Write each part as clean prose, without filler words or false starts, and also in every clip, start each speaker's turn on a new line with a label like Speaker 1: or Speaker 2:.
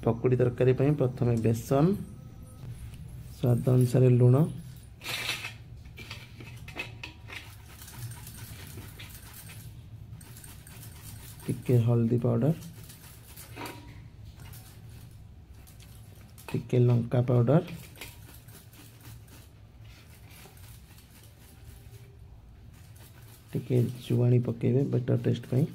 Speaker 1: पकुड़ी तरकारी प्रथम बेसन, स्वाद अनुसार लुण, टिके हल्दी पाउडर, टिके लंका पाउडर, टिके जुआणी पकेबे बेटर टेस्ट पई,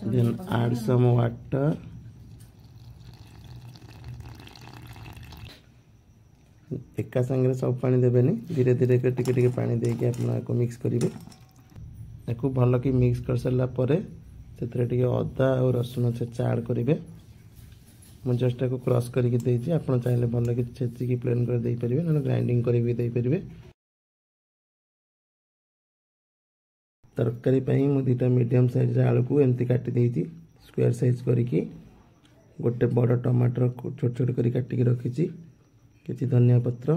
Speaker 1: then add some water, एका संगे सब पानी देबेनी, धीरे धीरे टिके टिके पानी देके आपको मिक्स करेंगे। याकू भल कि मिक्स कर सारा पर से अदा और रसुण छेचा ऐड करेंगे। मुझे जस्ट को क्रश करके देती आप चाहिए भल कि छेचिकी प्लेन कर दे पारे ना ग्राइंडिंग कर भी दे पारे। तरकारी मुझे दुटा मीडियम साइज आलू को एमती काटी देती स्क्वायर साइज करके गोटे बड़ टमाटर छोट छोट कर काटिक रखी कि धनिया पत्र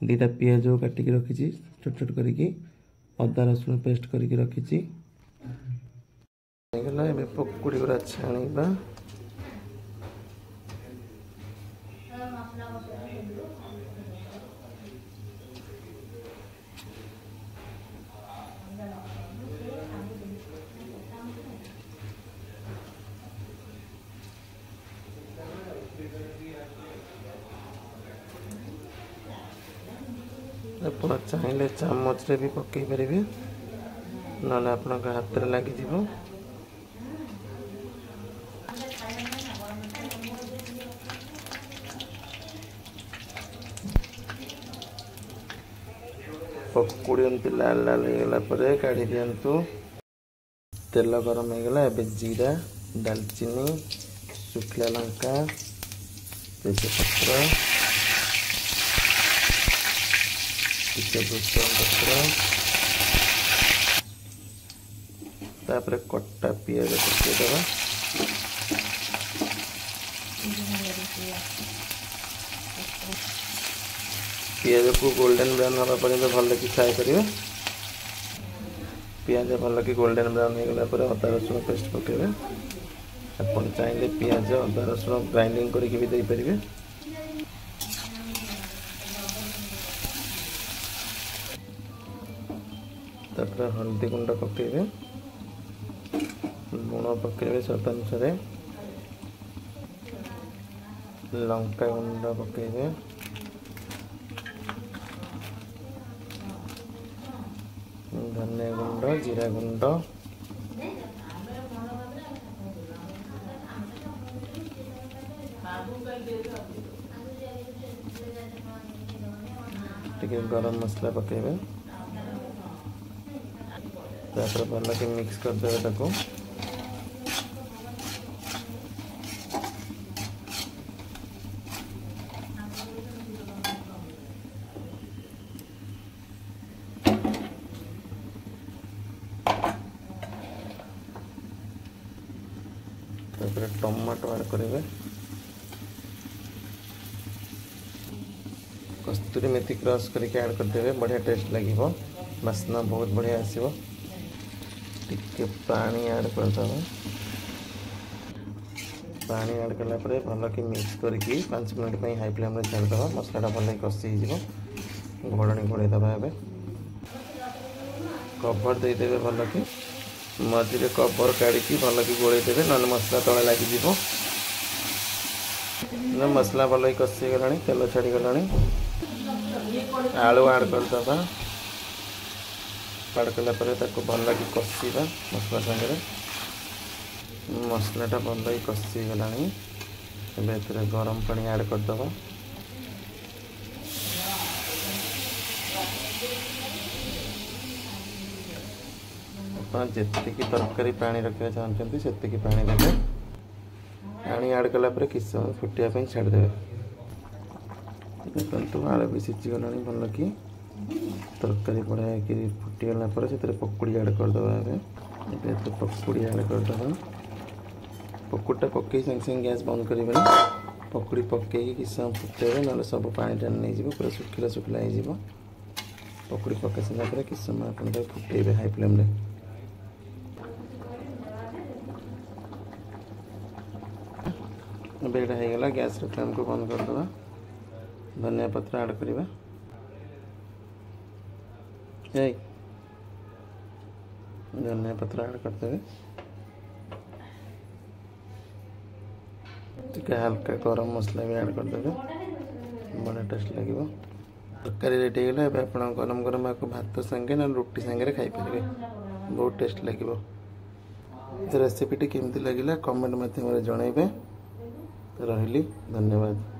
Speaker 1: दुटा पियाज काटिक रखी छोट छोट करके अदा रसुण पेस्ट करके रखी पकुड़ी गुड़ा छाणीबा। आप चाहिए चामच रे भी पकई पारे ना आप हाथ में लगी पकुड़ी एमती लाल लाल होगला काढ़ी दिंतु। तेल गरम होगला एवं जीरा दालचीनी शुखला लंका तेजपत्र पत्र कटा पियाज पकईदे पियाज को गोल्डन ब्राउन होगा पर्यंत भल कि फ्राए करेंगे। पियाज भल कि गोल्डन ब्राउन होगला अदा रसुण पेस्ट पकेबे। आप चाहिए पियाज अदा रसुण ग्राइंडिंग करके भी दे पारे। तापर हल्दी गुंड पकेबे, लुण पकेबे स्वाद अनुसार, लंका गुंड पकेबे, धनिया गुंड जीरा गुंड, टिके गरम मसला पकेबे। तापर भल कि मिक्स करदे ताको। तापर टमाटो ऐड करेंगे। कस्तूरी मेथी क्रश करके ऐड करदे बढ़िया टेस्ट लगे, बास्ना बहुत बढ़िया आसो। टिके पानी ऐड करदे, पानी ऐड कला भल कि मिक्स करके 5 मिनट हाई फ्लेम में छाड़ीद। मसलाटा भल कषि घोड़णी घोड़े दबा। कवर देदेवे भल कि मझे कवर काढ़ी भल कि गोड़े देवे ना मसला तले लगे। मसला भल कषि गला तेल छाड़ी गला आलू ऐड करदे। ऐड कला भल कि कषा मसला सागर मसलाटा भल कषि गला। गरम पानी ऐड करदे। जी तरकारी पानी रखा चाहते से पानी देते। पानी ऐड कला किस समय फुटापी छाड़दे। देखो आलू भी सीझी गला भल कि तरकारी बढ़िया कि फुटीगला से पकुड़ी ऐड करदे। पकुड़ी ऐड करदे। पकुड़ीटा पकई संगे संगे गैस बंद करें। पकुड़ी पकई किस समय फुटेबे ना सब पानी टाणी नहीं पूरा सुखिला सुखिला हो। पकड़ी पकाई सारा कि समय आप फुटेबे हाई फ्लेम रे। बेड़ा होगा गैस फ्लेम को बंद करदे। धनिया पत्र ऐड करवा। धनिया पत्र ऐड करदे। हल्का गरम मसला भी ऐड करदे। बड़ा टेस्ट लगे। तरकारी रेडी होगा। आप गरम गरम आपको भात संगे ना रोटी संगे खाई पारे। बहुत टेस्ट लगे। रेसिपीटी केमती लगे कमेंट मध्यम जनइबे। रही धन्यवाद।